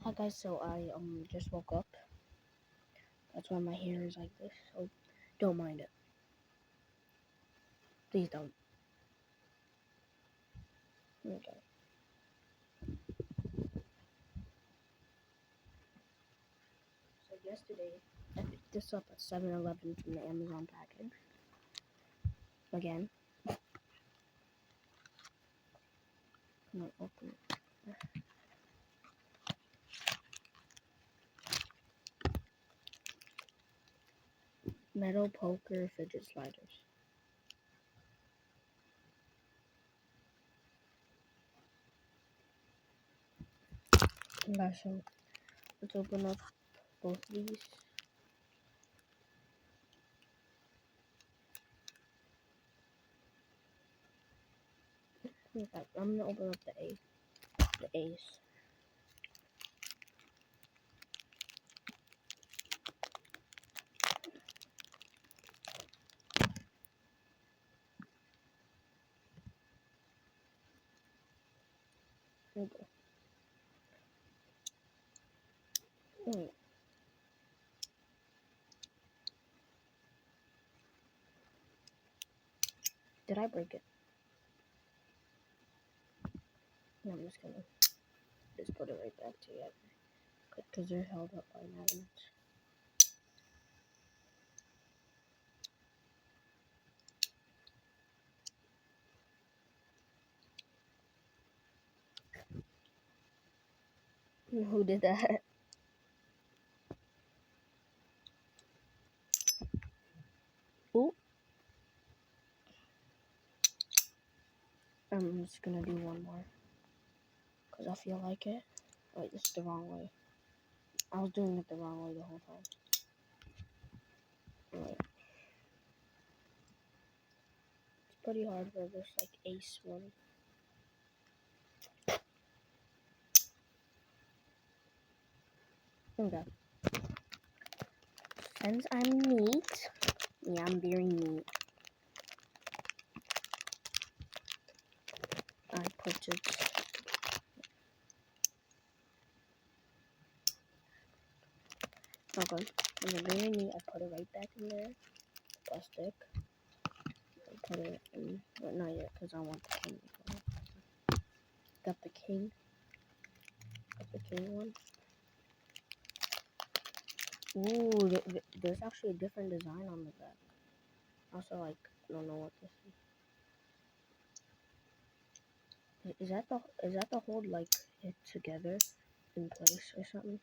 Hi guys, so I just woke up. That's why my hair is like this. So don't mind it. Please don't. Okay. So yesterday I picked this up at 7-Eleven from the Amazon package. Again. Come on, open it. Metal poker fidget sliders. Okay, so let's open up both of these. Okay, I'm gonna open up the ace. Okay. Wait. Did I break it? No, I'm just gonna just put it right back together. Because they're held up by magnets. Who did that? Ooh. I'm just gonna do one more. Because I feel like it. Wait, this is the wrong way. I was doing it the wrong way the whole time. Wait. It's pretty hard for this, like, ace one. Okay. Since I'm neat. Yeah, I'm very neat. I put it... Okay. I'm very neat. I put it right back in there. Plastic. I put it in... But not yet, because I want the king. Got the king. Got the king one. Ooh, there's actually a different design on the back. Also, like, I don't know what this is. Is that the hold, like, it together in place or something?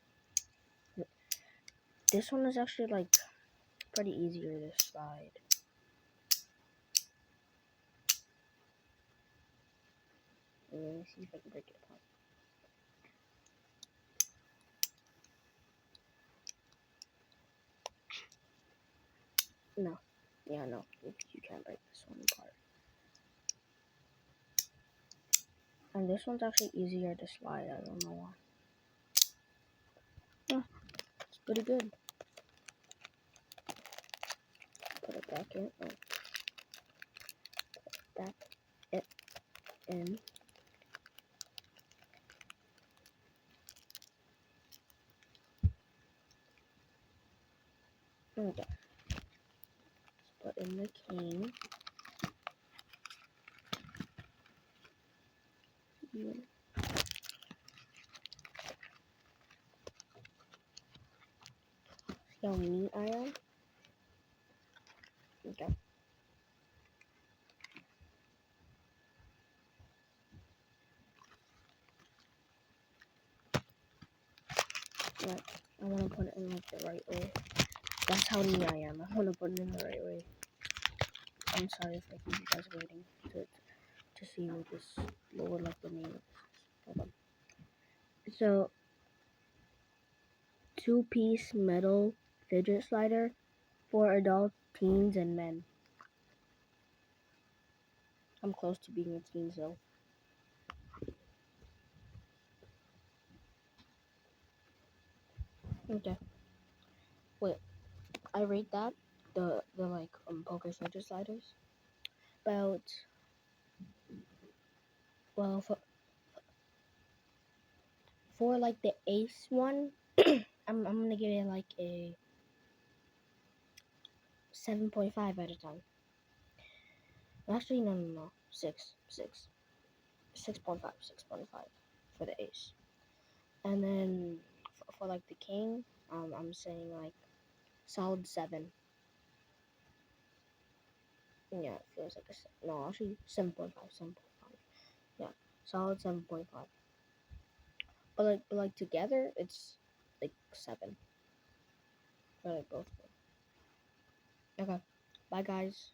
This one is actually, like, pretty easier to slide. Let me see if I can break it apart. No. Yeah, no. You can't break this one apart. And this one's actually easier to slide. I don't know why. Yeah, it's pretty good. Put it back in. Oh. Back it in. Okay. Let's put in the king. Yeah. See how neat I am? Okay. Right. I want to put it in like the right way. That's how neat I am. I want to put it in the right way. I'm sorry if I keep you guys waiting to see what like the name is. Hold on. So, 2-piece metal fidget slider for adults, teens, and men. I'm close to being a teen, so. Okay. Wait, I rate that the like poker fidget sliders about, well, For like the ace one, I'm gonna give it like a 7.5 out of 10. Actually, no. 6.5, 6.5 for the ace. And then for like the king, I'm saying like solid 7. Yeah, it feels like no, actually 7.5, 7.5. Yeah, solid 7.5. But like together, it's like 7 for like both of them. Okay, bye guys.